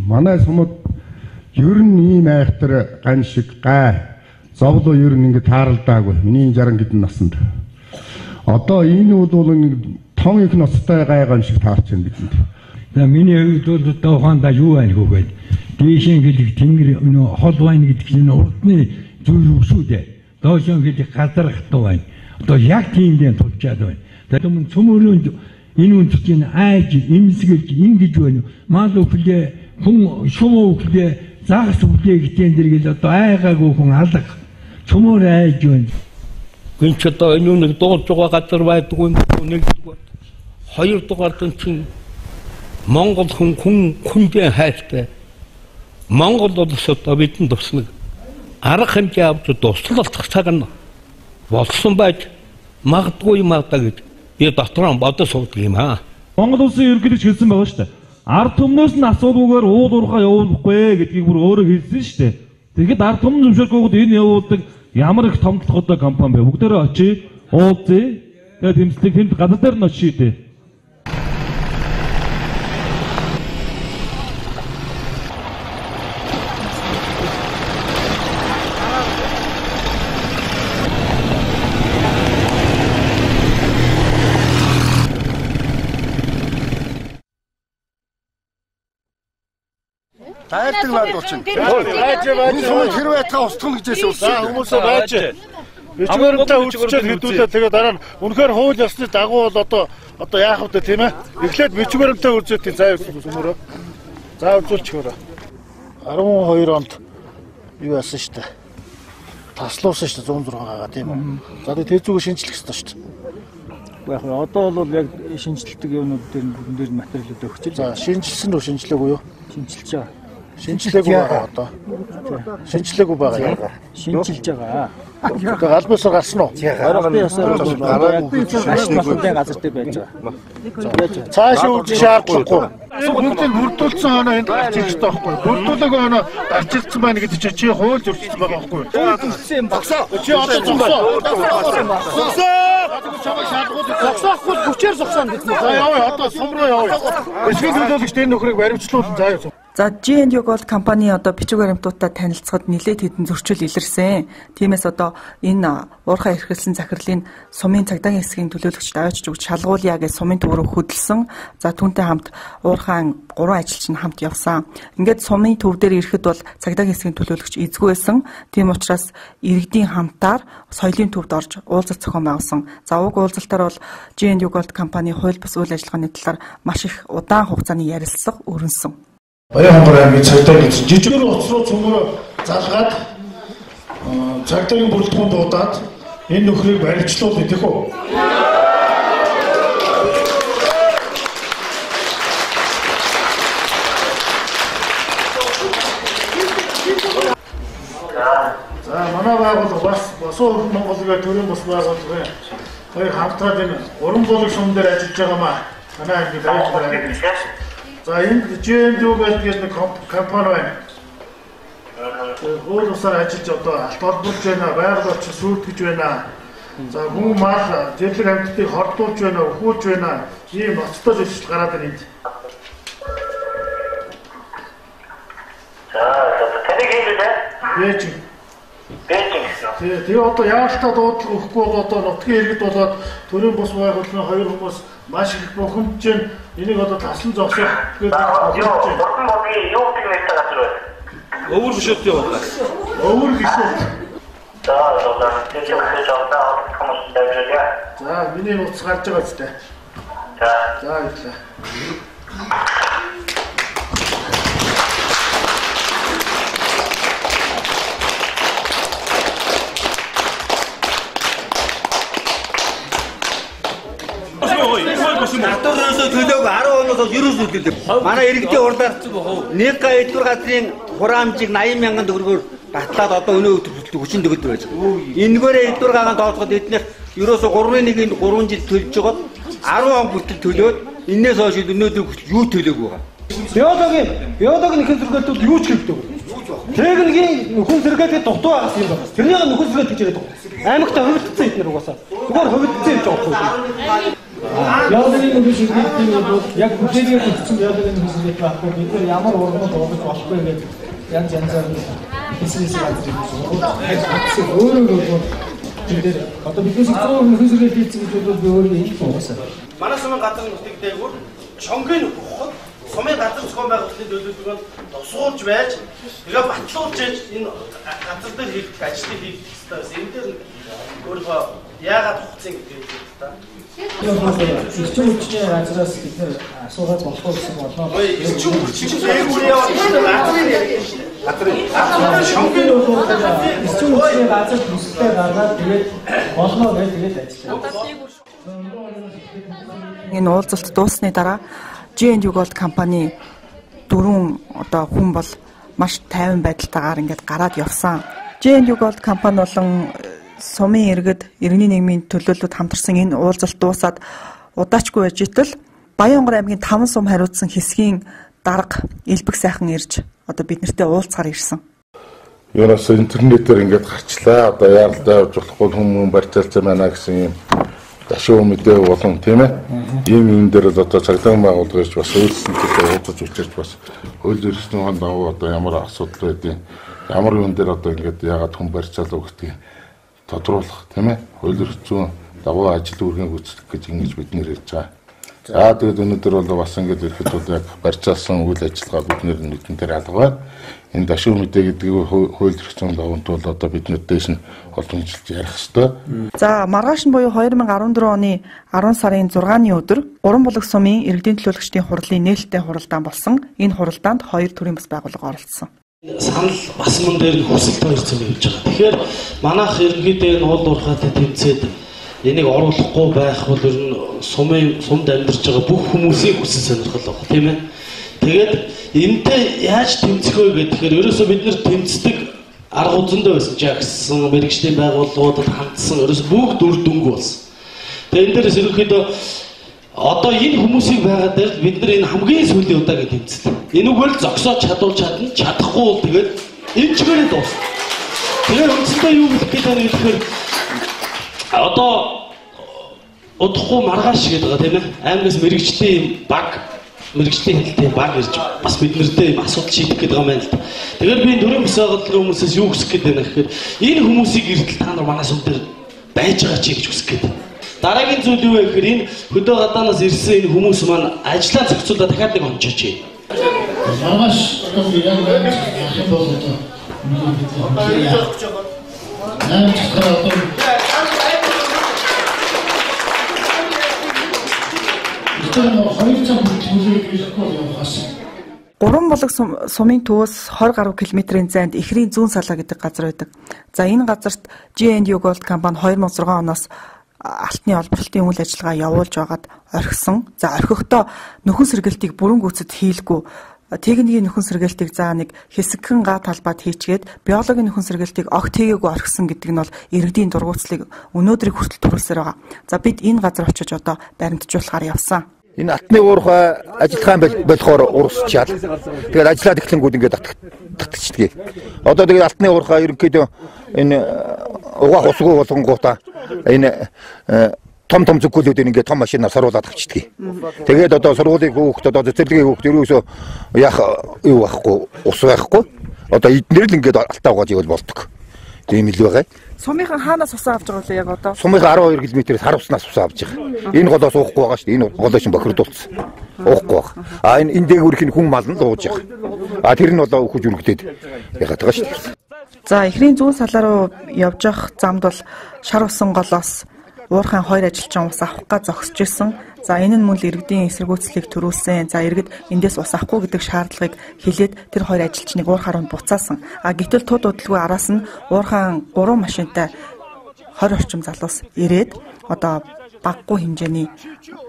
Манай сумд ер нь ийм айхтар гань шиг гай зовлоо ер нь ингэ тааралдаагүй. Миний 60 гэдэн насанд. Одоо энэ бол нэг том их ноцтой гай гань шиг таарч байна бидэнд. За миний хувьд бол одоо ухаандаа юу байна хөөгээд дээшэн хэлэх тэнгэр хол байна гэдэг чинь урдны зүйл шүү дээ. Доошон хэлэх газар хатуу байна. Одоо яг тийм дэн тулчаад байна. Тэгэхээр цөмөрөнд энэ үнд чинь айж имсгэлж ингэж байна. Мал өвлөө хүн шум өвлөө загас өвлөө гэтэн дэргэл одоо айгаагүй хүн алга цөмөр айж байна. Гинч одоо энэ нэг дуулж байгаа газар байдгүй нэгдүгээр. Хоёрдугаар нь чинь Монгол хүндээ хайртай. Монгол улс одоо бидэнд туслах арга хэмжээ авч туслах цаг нь болсон байж магадгүй юм аа гэж би дотроо бодож суудаг юм аа. Монгол улсын ерөнхийлөгч хэлсэн байгаа шүү дээ. Ард түмнөөс нь асуулгүйгээр уул уурхаа явуулахгүй гэдгийг бүр өөрөө хэлсэн шүү дээ. Тэгэхэд ард түмэн зөвшөөрөхгүйд энэ явуулдаг ямар их том толгойтой компани бэ? Бүгдээрээ очие, уулзъя. Тэгээд тэмцлэг тэнд гадар дээр нь очие дээ. Тайлбар байна болчихно. Хүмүүс хэрвээ та устгах гэжээс үлсэн. Хүмүүсээ байж. Бичгээрээ хүчтэй хэдүүлээ тэгээд дараа нь үнэхээр хууль ёсны дагуу бол одоо яах вэ тийм ээ? Эхлээд бичгээрээ үзээд тийм заа явуулсан хүмүүрөө. За үзүүлчихөөрэй. 12 онд юу яасан шүү дээ. Таслуулсан шүү дээ 106-гаа тийм үү? За тэгээд тэзүүг шинжлэх ёстой шүү дээ. Яг одоо бол яг шинжилдэг юмнууд дээр материалууд өгч л. За шинжилсэн үү шинжилээгүй юу? Шинжилж байгаа. Шинжилгээгүй байгаа одоо. Шинжилгээгүй байгаа. Шинжилж байгаа. Тэгээд албасаар гарсан уу? Гараагүй ясаар гараагүй газар дээр байж байгаа. Цаашаа үржих шаардлагагүй. Бүгдийг бүрдүүлсэн хоноо энд гарчилж байгаа байхгүй. Бүрдүүлээгүй хоноо гарчилсан байна гэдэг чинь чи хууль зөрчсөн байгаа байхгүй. Зөрчсөн багсаа. Чи одоо зогсоо. Зогсоохгүй хүчээр зогсоно гэдэг нь. За яваа одоо сум руу яваа. Эсвэн төлөөлөгч энэ нөхрийг баримтлуулсан заа юу. За G&U Gold компани одоо бичиг баримтуудаа танилцахад нэлээд хэдэн зөрчил илэрсэн. Тиймээс одоо энэ уурхай эрхэлсэн захирлын сумын цагдаагийн хэсгийн төлөөлөгч даваач өгч шалгуулъя гэж сумын төв рүү хөдөлсөн. За түүнтэй хамт уурхайн 3 ажилч нь хамт явсан. Ингээд сумын төв дээр ирэхэд бол цагдаагийн хэсгийн төлөөлөгч эзгүй байсан. Тийм учраас иргэдийн хамтаар соёлын төвд орж уулзалт зохион байгуулсан. За уг уулзалтаар бол G&U Gold компани хууль бус үйл ажиллагааны талаар маш их удаан хугацааны ярилцлага өрнөсөн. Баян аймгийн цагдаагийн жижигэр утас руу цөмөр залгаад цагдаагийн бүрэлдэхүүн дуудаад энэ нөхрийг баримтлуулъя гэх үү? За манай байгууллага бас Монголын төрийн бус байгууллага хоёр хамтраад энэ уран боловсрол шум дээр ажиллаж байгаамаа. Манай аймгийн дайректор. За энэ G&U Gold гэдэг компани байна. Хууль бусаар ажиллаж одоо алт холбуулж байна, байгаль орчин сүйтгэж байна. За хүн мал зэрлэг амьтдыг хордуулж байна, өхүүлж байна. Ийм ноцтой зүйлс гараад байна энд. За таны хэлээ. Бээжин. Тэгээ одоо яалтаа дуудлага өгөхгүй бол одоо нутгийн иргэд болоод төрийн бус байгууллагын хоёр хүмүүс маш их бухимдж байна. Энийг одоо таслан зогсоох гэдэг юу гэдэг нэртэй газар байна. Өвөр гişүүд юу байна? Өвөр гişүүд. За миний утас гарч байгаа зү. За ирлээ. Атуурнаас төлөөг 10 оноос ерөөс төлөв. Манай иргэдийн урлаар нэг гаydвар газрын хураамжийг 80 мянган төгрөгөөр батлаад одоо өнөө өдөр 30 төгрөг байж байгаа. Энэгээрээ эдвэр гагаан доотлоход эднийх ерөөсө 3-1-ийн 3 жил төлж жогод 10 он бүртэл төлөөд энээс хойш өнөөдөр юу төлөөг байгаа. Биологийн нөхөн сэргээлтүүд юу ч хийдэг. Техникийн нөхөн сэргээлтэд дутуу байгаас юм байна. Тэрнийг нөхөн сэргээлт гэж яриад байгаа. Аймагтаа хөвөлдсөн эднэр угаасаа. Зүгээр хөвөлдсөн юм жоохгүй. Яалагын нөхөс иргэдийн бол яг бүтээгдэхүүн бүтсэн яалагын нөхөс иргэд байхгүй бид нар ямар ургамал болгож болохгүй гэдэг янз янзаар бизнес газрын өөрөө тэр одоо биднээс зөвхөн нөхөс иргэд хийцэн гэж бол би өөрөө хэлэх уусаа. Манай сумын газар нутгийг дээгүүр шонгийн ухад сумын газар зохион байгуулалтын төлөвлөгөөнд тусгуулж байж тэгээ батлуулж энэ газар дээр хийх ажлыг хийх хэрэгтэй байсан. Энэ дээр өөрөө яагаад хугацаа гэдэг юм та. Ирчим хүчний газраас бид нэр асуугаад болохгүй гэсэн болно. Ирчим хүчний дээгүүр газрын шонгийн ухад ирчим хүчний газар төсөлтэй гаргаад тэгээд болно гэж тэгээд ажиллаа. Энэ уулзалт дуусны дараа G&U Gold компани 4 одоо хүн бол маш тайван байдалтайгаар ингээд гараад явсан. G&U Gold компани болон сумын иргэд иргэний нийгмийн төлөөлөлд хамтарсан энэ уулзалт дуусаад удаачгүй байж итэл Баянгор аймгийн 5 сум хариуцсан хэсгийн дарга Элбэг сайхан ирж одоо бид нартэй уулзгаар ирсэн. Ерөөсөө интернетээр ингээд гарчлаа. Одоо яаралтай явж болохгүй хүмүүс барьцаалцсан байна гэсэн юм дашуу мэдээ болон тийм ээ. Ийм дээр л одоо цагдаагийн байгууллагч бас үйлсэн төлөө уулзаж учирч бас хууль эрхтний хонд аваа одоо ямар асуудал байдیں۔ Ямар юм дээр одоо ингээд яагаад хүн барьцаалаа гэдгийг тодруулах тийм ээ. Хууль эрхтний дагуу ажил үргэлж гүйцэтгэх гэж ингэж бид нэр ярьж байгаа. За тэгээд өнөөдөр бол бас ингээд ихэд бол яг барьцаалсан үйл ажиллагаа бид нэгэн дээр алгаа. Энэ дашуу мэдээ гэдэг хууль эрхтний давамт бол одоо бид нар дээш нь олон жилд ярих ёстой. За маргааш нь буюу 2014 оны 10 сарын 6-ны өдөр Гурван булаг сумын иргэдийн төлөөлөгчдийн хурлын нээлттэй хуралдаан болсон. Энэ хуралдаанд 2 төрлийн бас байгууллага оролцсон. Санал бас мөн дээр хүсэлт төрсөн явж байгаа. Тэгэхээр манайх иргэдээ энэ уул уурхайтай тэмцээд энийг оруулахгүй байх бол ер нь сумд амьдарч байгаа бүх хүмүүсийн хүсэл сонирхол баг тийм ээ. Тэгээд энэтэй яаж тэмцэх вэ гэхээр ерөөсөө бид нэр тэмцдэг арга зөндөө байсан. Жагсан мэрэгчлийн байгууллагуудад хандсан ерөөсөө бүгд үр дүнгүй болсон. Тэгээд энэ дээрээс ерөнхийдөө одоо энэ хүмүүсийг байгаа дээр бид нар энэ хамгийн сүүлийн удаагийн тэмцэл. Энүүгээр л зогсоод чадна, чадахгүй бол тэгээд энэ чигээрээ дуусна. Тэгээд үндсэндээ юу хэлэх гээд байна гэхээр одоо удахгүй маргааш гэдэг байгаа тийм ээ. Аймагаас мэрэгчлийн баг мэрэгчлийн хэлтийн баг ирж бас бид нартэй юм асуудал шийдэх гэдэг юм байна л да. Тэгэхээр би төрийн бас байгууллагын хүмүүсээс юу хүсэх гээд байна гэхээр энэ хүмүүсийг эрдэл та нар манай сум дээр байж байгаа чи гэж хүсэх гээд. Дараагийн зүйл юу вэ гэхээр энэ хөдөө гадаанаас ирсэн энэ хүмүүс маань ажлаа зохицуулаад дахиад нэг онцооч. Маргааш одоо яг яах бол одоо Гурван булаг сумын төвөөс 20 гаруй километрийн зайд Ихрийн зүүн салаа гэдэг газар байдаг. За энэ газарт G&U Gold компани 2006 оноос алтны олборлолтын үйл ажиллагаа явуулж байгаад орхисон. За орхихдоо нөхөн сэргэлтийг бүрэн гүйцэд хийлгүй техникийн нөхөн сэргэлтийг заа нэг хэсэгхэн га талбайд хийчгээд биологийн нөхөн сэргэлтийг огт хийгээгүй орхисон гэдэг нь бол иргэдийн дургуутслыг өнөөдрийг хүртэл төрүүлсээр байгаа. За бид энэ газар очиж одоо баримтжуулахаар явсан. Энэ алтны уурхай ажиллагаан болохоор урсчаал. Тэгээд ажиллаад эхлэнгүүд ингээд татчихдаг. Одоо тэгээд алтны уурхай ерөнхийдөө энэ угаах усгүй болгонгуудаа энэ том зүггүүлүүд ингээд том машинаар саруулаад авчдаг. Тэгээд одоо сургуулийн хүүхд одоо цэцэрлэгийн хүүхд ерөөсөө яах юу байхгүй ус байхгүй. Одоо эднэр л ингээд алтаа угааж ивэл болдог. Тийм л байгаа. Сумынхан хаанаас усаа авч байгаа вэ яг одоо? Сумынхан 12 км-ээс хар уснаас усаа авч байгаа. Энэ голоос уухгүй байгаа шүү дээ. Энэ голоо шин бохирдуулсан. Уухгүй байгаа. Энэ дээгүүрх нь хүн мал нь ууж байгаа. Тэр нь болоо өгөж үргэлдээд ягаад байгаа шүү дээ. За Ихрийн зүүн салаа руу явж явах замд бол шар усан голоос уурхайн 2 ажилчин ус авах гэж зогсож ирсэн. За энэ нь мөн л иргэдийн эсэргүүцлийг төрүүлсэн. За иргэд эндээс ус авахгүй гэдэг шаардлагыг хэлээд тэр 2 ажилчныг уурхаар нь буцаасан. Гэтэл тууд удалгүй араас нь уурхайн 3 машинтай 20 орчим залуус ирээд одоо баггүй хэмжээний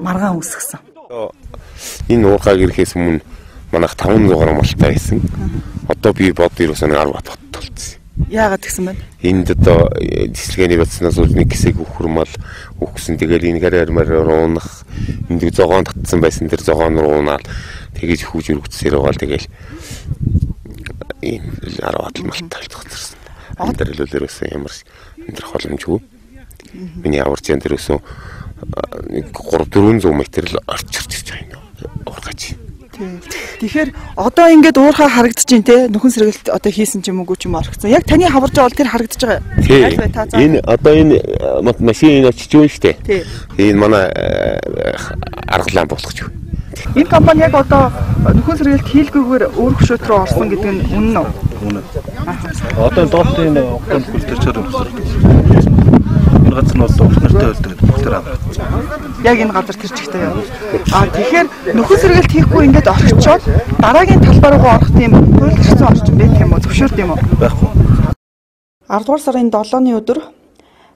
маргаан үүсгэсэн. Энэ уурхайг ирэхээс өмнө манайх 500 гаруй малтай байсан. Одоо би бод ерөөсөө 10 бат болцсон. Яагаад гэсэн бэ? Энд одоо дислэгэний бацнаас үл нэг хэсэг өгөрмөл өгсөн. Тэгэл энэ гараармаар уунах энд зогоон татсан байсан тэр зогоон руу унаал тэгэж хүүж өргөцсээр байгаа л тэгэл энэ 10 бат малтай болчихсон. Тэр л ерөөсөө ямар энэ боломжгүй. Миний аварч энэ ерөөсөө нэг 300-400 м л орчирч ирж байгаа юм уурхаж. Тэгэхээр одоо ингээд уурхаа харагдаж байна те нөхөн сэргэлт одоо хийсэн ч юм уу ч юм орхицсан. Яг таны хаварж байгаа бол тэр харагдаж байгаа. Энэ одоо энэ машин очиж байна шүү дээ. Энэ манай аргалаан болгож байна. Энэ компани яг одоо нөхөн сэргэлт хийлгүйгээр өөр хөшөөт рүү орсон гэдэг нь үнэн үү? Үнэн. Одоо доотын компьютер чаар өгсөн. Энэ газар нь бол ухнартай байлдаг бүгдээр авчихсан. Яг энэ газар тэр чигтэй яа. Тэгэхээр нөхөн сэргэлт хийхгүй ингээд орчиход дараагийн талбай руу орох тийм хууль орчин байх юм уу? Зөвшөөрд юм уу? Байхгүй. 10 дугаар сарын 7-ны өдөр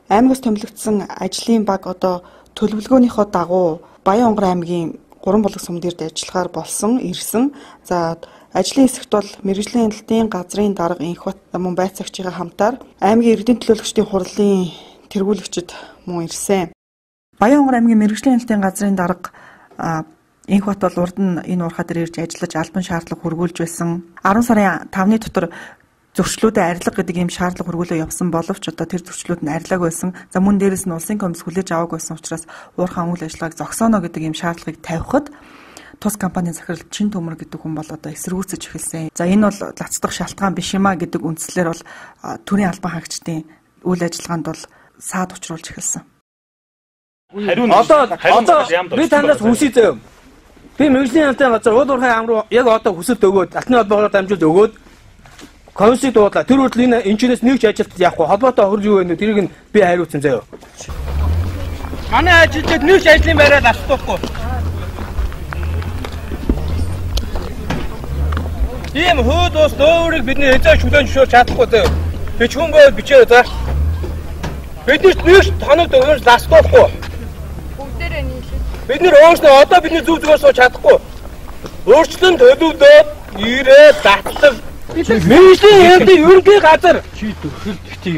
аймагаас томилогдсон ажлын баг одоо төлөвлөгөөнийхөө дагуу Баян-Онгор аймгийн 3 булаг сум дээрд ажиллагаар болсон ирсэн. За ажлын хэсэгт бол мэргэжлийн хяналтын газрын дарга Инхбат мөн байцаагчийн хамтаар аймгийн иргэдийн төлөөлөгчдийн хурлын тэргүүлэгчид мөн ирсэн. Баян-Онгор аймгийн мэргэжлийн хяналтын газрын дарга Инхбат бол урд нь энэ уурхаа дээр ирж ажиллаж албан шаардлага хөргүүлж байсан. 10 сарын 5-ны дотор зөрчлүүдэд арилга гэдэг ийм шаардлага хөргүүлээ явсан боловч одоо тэр зөрчлүүд нь арилгааг байсан. За мөн дээрэс нь улсын комисс хүлээж аваагүй байсан учраас уурхайн үйл ажиллагааг зогсооно гэдэг ийм шаардлагыг тавихад тус компанийн захирал Чин Төмөр гэдэг хүн бол одоо эсэргүүцэж эхэлсэн. За энэ бол лацдах шалтгаан биш юмаа гэдэг үндслээр бол төрийн албан хаагчдын үйл ажиллагаанд бол саад учруулж эхэлсэн. Одоо би танаас хүсье зөө. Би мэргэжлийн хяналтын газар уурхайн ам руу яг одоо хүсэлт өгөөд алтны холбоогоор дамжуулж өгөөд комиссийг дуудлаа. Тэр хүртэл энэ энэчнээс нэг ч ажилтд яахгүй холбоотой хөрж юу вэ? Тэрийг нь би хариуцсан заяа. Манай ажилтнууд нэг ч ажлын байраад асуудахгүй. Ийм хөөд ус дөөрийг бидний эзэн шүлэн зөвшөөрч чадахгүй заяа. Бичгүн бод бичээ за. Бидний нэг тоног дөөрж ластахгүй. Бүгдээрээ нийлээ. Бид нэр өөрснөө одоо бидний зүг зүгээр сууж чадахгүй. Өөрчлөн төлөвлөд ирээд татлаг мэргэжлийн хяналтын ерөнхий газар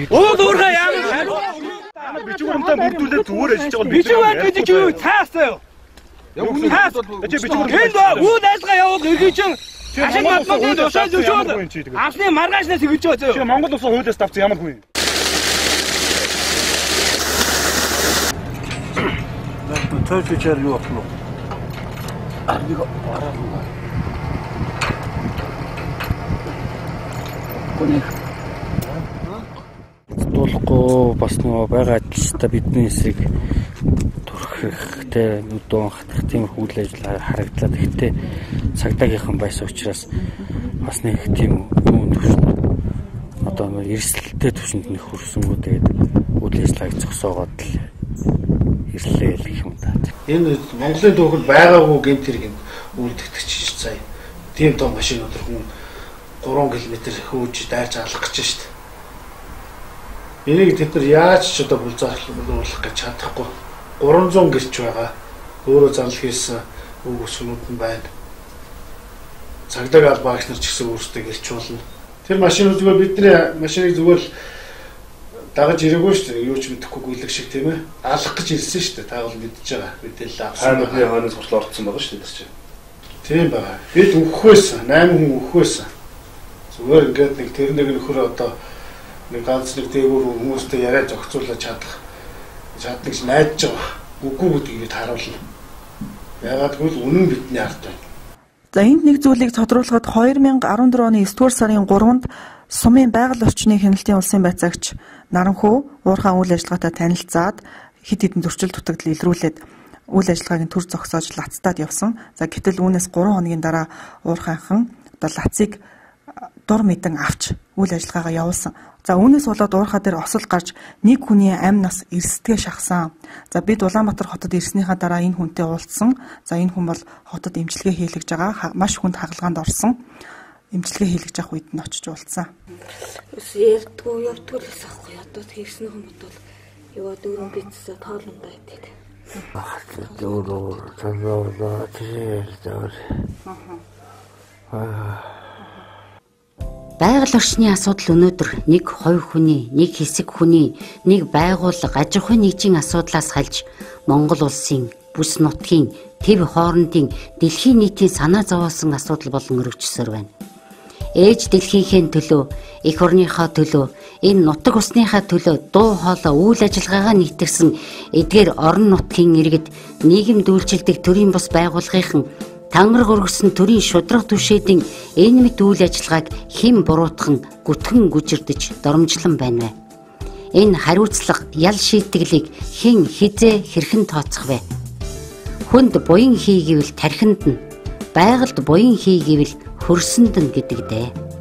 уул уурхай ямар бичгүүрэмтэй бүрдүүлээд зүгээр ажиллаж байгаа бичгээр гэдэг юу цаасаа юу? Яг үний хаас энэ үйл ажиллагаа явуулах ерхий чинь ашиг матмагын тушаал зөвшөөрөл авсны маргаашнаас өгч байгаа зөө. Монгол улсын хуулиас тавьсан ямар хүн юм? Төвчээр юу болох вэ? Нэг араа Дуулахгүй бас нөгөө байгаа ажилчдаа бидний хэсэг төрөхтэй нүдэн хатах тийм үйл ажиллагаа харагдлаа. Гэхдээ цагдаагийнхан байсан учраас бас нэг тийм юм төвшин одоо эрсдэлтэй төвшөнд нэг хүрсэнгүү тэгээд үйл ажиллагааг зогсоогоод л ирлээ гэх юм да. Энэ Монголын түүхэл байгаагүй гэмт хэрэг үлдэгдэж чинь сая. Тийм том машин өдөр хүн 3 км хөөж дайрч алах гэж шүү дээ. Энийг тэд нар яаж ч одоо булзаарлуулах гэж чадахгүй. 300 гэрч байгаа. Өөрөө зарлал хийсэн үг өсгнүүд нь байна. Цагдаа албаагч нар ч гэсэн өөрсдөө гэрч болно. Тэр машин зүгээр бидний машиныг зүгээр л дагаж ирээгүй шүү дээ. Юу ч мэдэхгүй гүйлэг шиг тийм ээ. Алах гэж ирсэн шүү дээ. Та бол мэдж байгаа. Мэдээлэл авсан. Хааны хойноос хүртэл орцсон байгаа шүү дээ тэр чинь. Тийм байна. Бид өөх байсан. 8 хүн өөх байсан. Зүгээр ингээд нэг тэр нэг нөхөр одоо нэг ганц нэг дээгүүр хүмүүстэй яриа зохицуулаад чадах гэж найдаж байгаа. Үгүй гэдгийг харуулна. Ягаад гэвэл үнэн бидний ард байна. За энд нэг зүйлийг тодруулахад 2014 оны 9-р сарын 3-нд сумын байгаль орчны хяналтын улсын байцаагч Наранхүү уурхайн үйл ажиллагаатай танилцаад хэд хэдэн зөрчил дутагдал илрүүлээд үйл ажиллагаагийн төр зогсоож лацтаад явсан. За гэтэл үүнээс 3 хоногийн дараа уурхайхан одоо лацыг дур мэдэн авч үйл ажиллагаагаа явуулсан. За үүнээс болоод уурхай дээр осол гарч нэг хүний амь нас эрсдэгэ шахсан. За бид Улаанбаатар хотод ирснийхаа дараа энэ хүнтэй уулзсан. За энэ хүн бол хотод эмчилгээ хийлгэж байгаа. Маш хүнд хагалгаанд орсон. Эмчилгээ хийлгэж явах үед нь очиж уулзсан. Ярдгүү явдгүй л байхгүй. Одоо тэгсэн хүмүүс бол яваа дөрөв бицсээ тоолондоо идэв. Дөрөв цагаалаа тэр. Байгаль орчны асуудал өнөөдөр нэг хувь хүний, нэг хэсэг хүний, нэг байгууллага, аж ахуйн нэгжийн асуудлаас хальж Монгол улсын, бүс нутгийн, төв хоорондын дэлхийн нийтийн санаа зовоосон асуудал болон өргөжсөөр байна. ээж дэлхийнхээ төлөө, эх орныхоо төлөө, энэ нутаг усныхаа төлөө дуу хоолой үйл ажиллагаагаа нийтгсэн эдгээр орон нутгийн иргэд нийгэмд үйлчилдэг төрийн бус байгууллагын тангар гөргөсөн төрийн шудраг түшээдийн энэ мэт үйл ажиллагааг хэн буруутхан гүтгэн гүжирдэж доромжлон байна вэ? Энэ хариуцлага ял шийтгэлийг хэн хизээ хэрхэн тооцох вэ? Хүнд буян хий гэвэл тархинд нь, байгальд буян хий гэвэл хөрсөнд нь гэдэг дээ.